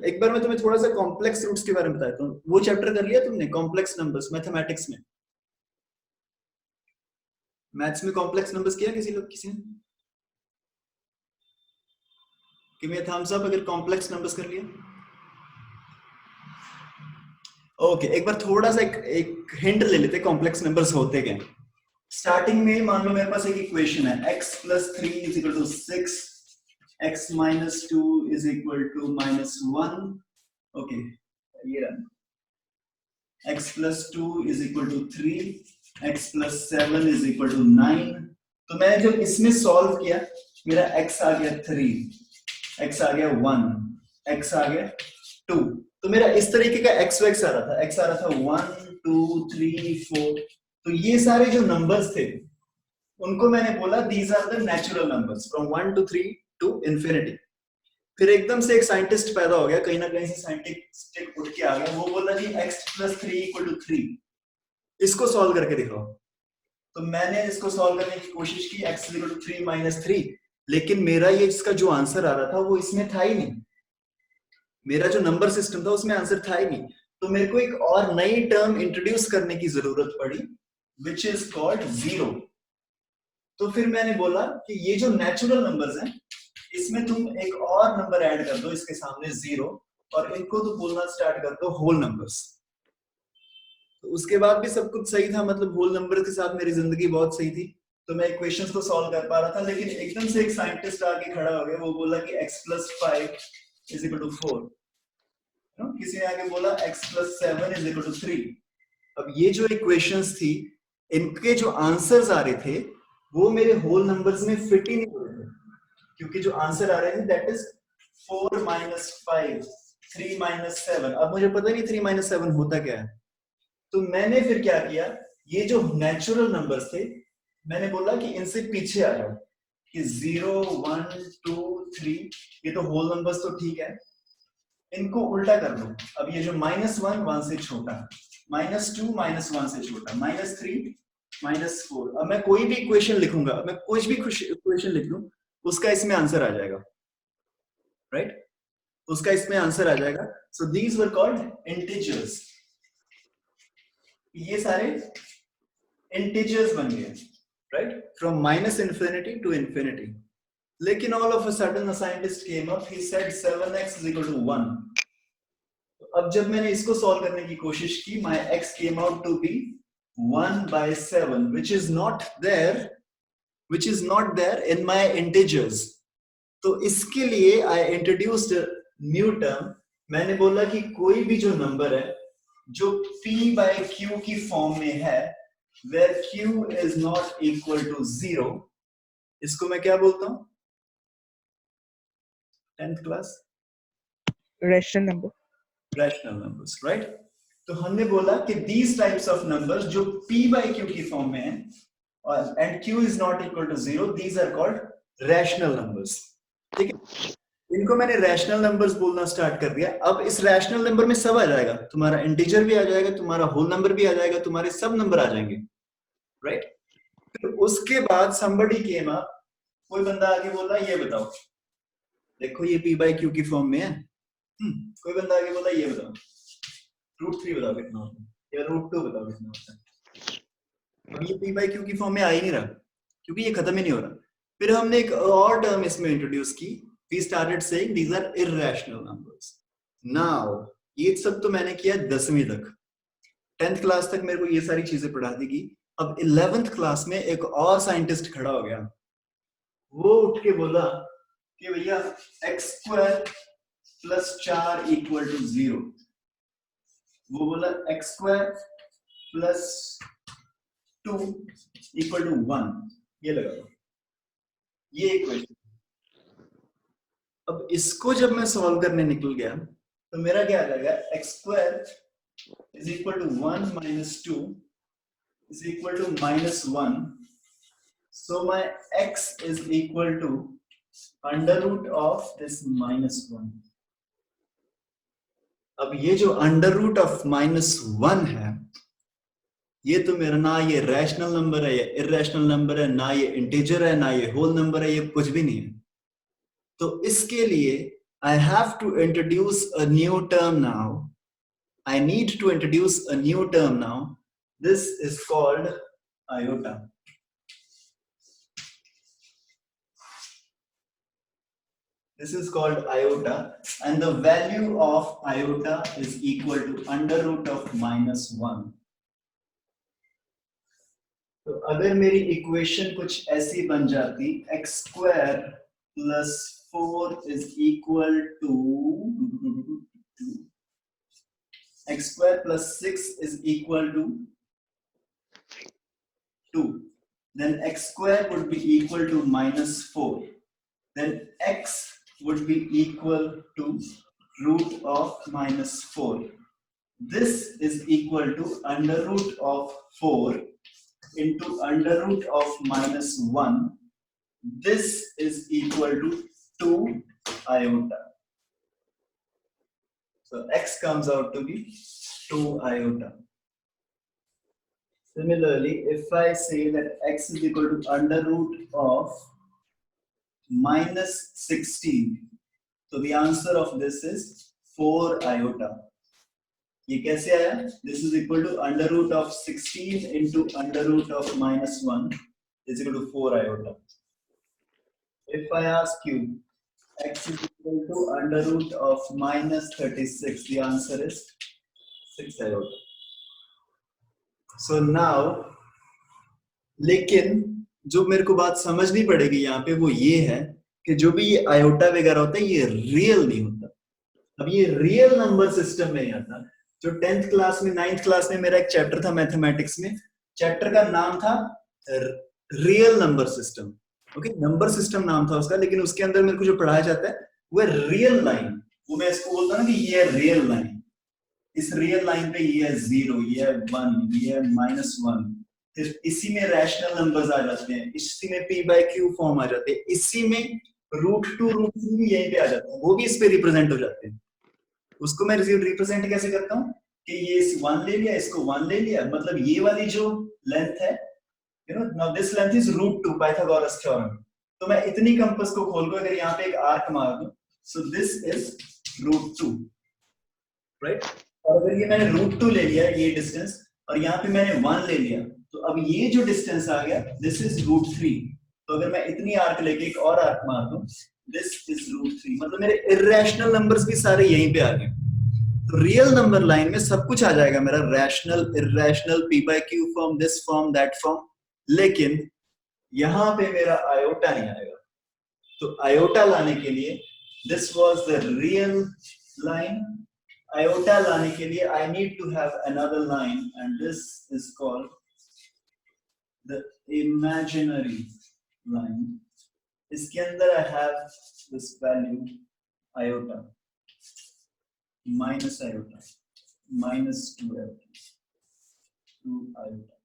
एक बार मैं तुम्हें थोड़ा सा कॉम्प्लेक्स रूट्स के बारे में बताता हूँ। वो चैप्टर कर लिया तुमने, कॉम्प्लेक्स नंबर्स, मैथमेटिक्स में? मैथ्स में कॉम्प्लेक्स नंबर्स किया किसी ने? कि मैं थम्स अप अगर कॉम्प्लेक्स नंबर्स कर लिया। ओके, एक बार थोड़ा सा एक हिंट ले लेते कॉम्प्लेक्स नंबर्स होते क्या। स्टार्टिंग में मान लो मेरे पास एक इक्वेशन है, x + 3 = 6, x - 2 = -1। ओके, ये रहा। x + 2 = 3, x + 7 = 9। तो मैंने जब इसमें सॉल्व किया, मेरा x आ गया 3, x आ गया 1, x आ गया 2। तो मेरा इस तरीके का x आ रहा था, x आ रहा था 1 2 3 4। तो ये सारे जो नंबर्स थे उनको मैंने बोला these are the natural numbers from 1 to 3 to infinity। फिर एकदम से एक साइंटिस्ट पैदा हो गया, कहीं ना कहीं से साइंटिस्ट उठ के आ गया, वो बोला जी x + 3 = 3, इसको सॉल्व करके दिखाओ। तो मैंने इसको सॉल्व करने की कोशिश की, x = 3 - 3, लेकिन मेरा ये इसका जो आंसर आ रहा था वो इसमें था ही नहीं। मेरा जो नंबर सिस्टम था उसमें आंसर था ही नहीं। तो मेरे को एक और नई टर्म इंट्रोड्यूस करने की जरूरत पड़ी, विच इज कॉल्ड जीरो। तो फिर मैंने बोला कि ये जो नेचुरल नंबर्स हैं, इसमें तुम एक और नंबर ऐड कर दो इसके सामने जीरो, और इनको तो बोलना स्टार्ट कर दो होल नंबर्स। तो उसके बाद भी सब कुछ सही था, मतलब होल नंबर के साथ मेरी जिंदगी बहुत सही थी, तो मैं इक्वेशंस को सॉल्व कर पा रहा था। लेकिन एकदम से एक साइंटिस्ट आके खड़ा हो गया, वो बोला कि x + 5 = 4। किसी ने आके बोला x + 7 = 3। अब ये जो इक्वेशंस थी, इनके जो आंसर्स आ रहे थे वो मेरे होल नंबर्स में फिट ही नहीं हो रहे थे, क्योंकि जो आंसर आ रहे थे दैट इज 4 - 5 3 - 7। अब मुझे पता नहीं 3 - 7 होता क्या है। तो मैंने फिर क्या किया, ये जो नेचुरल नंबर्स थे, मैंने बोला कि इनसे पीछे आ जाओ, कि 0 1 2 3, ये तो होल नंबर्स तो ठीक है, इनको उल्टा कर लो। अब ये जो -1 1 से छोटा, -2 -1 से छोटा, -3 -4। अब मैं कोई भी इक्वेशन लिखूंगा, मैं कुछ भी इक्वेशन लिख लूं, उसका इसमें आंसर आ जाएगा, राइट? उसका इसमें आंसर आ जाएगा। So these were called integers. ये सारे इंटीजर्स बन गए, right? From -infinity to infinity। लेकिन all of a sudden scientist came up, he said 7x = 1। अब जब मैंने इसको सॉल्व करने की कोशिश की, my x came out to be 1/7, which is not there in my integers। तो इसके लिए I introduced a new term। मैंने बोला कि कोई भी जो नंबर है जो p/q की फॉर्म में है, where q is not equal to 0, इसको मैं क्या बोलता हूं 10th class? Rational numbers, right? तो हमने बोला कि these types of numbers जो p/q की फॉर्म में है और and q is not equal to 0, these are called rational numbers। ठीक है, इनको मैंने रैशनल नंबर्स बोलना स्टार्ट कर दिया। अब इस रैशनल नंबर में सब आ जाएगा, तुम्हारा इंटीजर भी आ जाएगा, तुम्हारा होल नंबर भी आ जाएगा, तुम्हारे सब नंबर आ जाएंगे, राइट? फिर उसके बाद somebody came up, कोई बंदा आके बोला ये बताओ, देखो ये p/q की फॉर्म में है। कोई बंदा आके बोला ये बताओ √3 बताओ कितना होता है, या √2 बताओ कितना होता है। अब ये p/q की फॉर्म में आ ही नहीं रहा, क्योंकि ये खत्म ही नहीं हो रहा। फिर हमने एक और टर्म इसमें इंट्रोड्यूस की, we started saying these are irrational numbers। now ये सब तो मैंने किया 10वीं तक, 10th क्लास तक मेरे को ये सारी चीजें पढ़ा दी गई। अब 11th क्लास में एक और साइंटिस्ट खड़ा हो गया, वो उठ के बोला कि भैया x² + 4 = 0। वो बोला x² + 2 = 1। ये लगा ये इक्वेशन। अब इसको जब मैं सॉल्व करने निकल गया तो मेरा क्या आ जाएगा, x² = 1 - 2 = -1। so my x is equal to √ of this -1। अब ये जो √ (-1) है, ये तो मेरा ना ये रैशनल नंबर है, या इरैशनल नंबर है, ना ये इंटीजर है, ना ये होल नंबर है, ये कुछ भी नहीं है। तो इसके लिए I have to introduce a new term now. I need to introduce a new term now. This is called iota. This is called iota, and the value of iota is equal to under root of -1. तो अगर मेरी equation कुछ ऐसी बन जाती, x square plus 4 is equal to x square plus 6 is equal to 2. Then x square would be equal to -4. Then x would be equal to root of -4. This is equal to under root of 4 into under root of -1. This is equal to 2 iota. So x comes out to be 2 iota. Similarly, if I say that x is equal to under root of -16, so the answer of this is 4 iota. ये कैसे आया? This is equal to under root of 16 into under root of -1 is equal to 4 iota. If I ask you x is equal to under root of -36, the answer is 6 iota. So now, लेकिन जो मेरे को बात समझनी पड़ेगी यहाँ पे वो ये है कि जो भी ये आयोटा वगैरह होता है ये रियल नहीं होता. अब ये रियल नंबर सिस्टम में आता. जो 10th क्लास में 9th क्लास में मेरा एक चैप्टर था मैथमेटिक्स में, चैप्टर का नाम था real number system. Okay, number system नाम था उसका, लेकिन उसके अंदर मेरे को जो पढ़ाया जाता है वो है रियल लाइन. वो मैं इसको बोलता हूँ ना कि ये है रियल लाइन. इस रियल लाइन पे ये है 0, ये है 1, ये है -1. फिर इसी में रैशनल नंबर्स आ जाते हैं, इसी में p/q फॉर्म आ जाते हैं, इसी में √2 √3 भी यहीं पे आ जाते हैं, वो भी इस पे रिप्रेजेंट हो जाते हैं. उसको मैं रिप्रेजेंट कैसे करता हूँ कि ये 1 ले लिया, इसको 1 ले लिया, मतलब ये वाली जो लेंथ है, you know, now this length is √2 Pythagoras theorem. तो मैं इतनी कंपास को खोल कर अगर यहाँ पे एक आर्क मार दूं, सो दिस इज √2, राइट. और अगर ये मैंने √2 ले लिया ये डिस्टेंस और यहाँ पे मैंने 1 ले लिया, तो अब ये जो डिस्टेंस आ गया दिस इज √3. तो अगर मैं इतनी आर्क लेके एक और आर्क मार दूं, दिस इज √3, मतलब मेरे इर्रेशनल नंबर्स भी सारे यहीं पे आ गए. तो रियल नंबर लाइन में सब कुछ आ जाएगा मेरा, rational, irrational, p/q form, this form, that form, लेकिन यहां पे मेरा आयोटा नहीं आएगा. तो आयोटा लाने के लिए, this was the real line, iota लाने के लिए I need to have another line and this is called the imaginary line. इसके अंदर I have this value iota, -iota, -2 iota, 2 iota.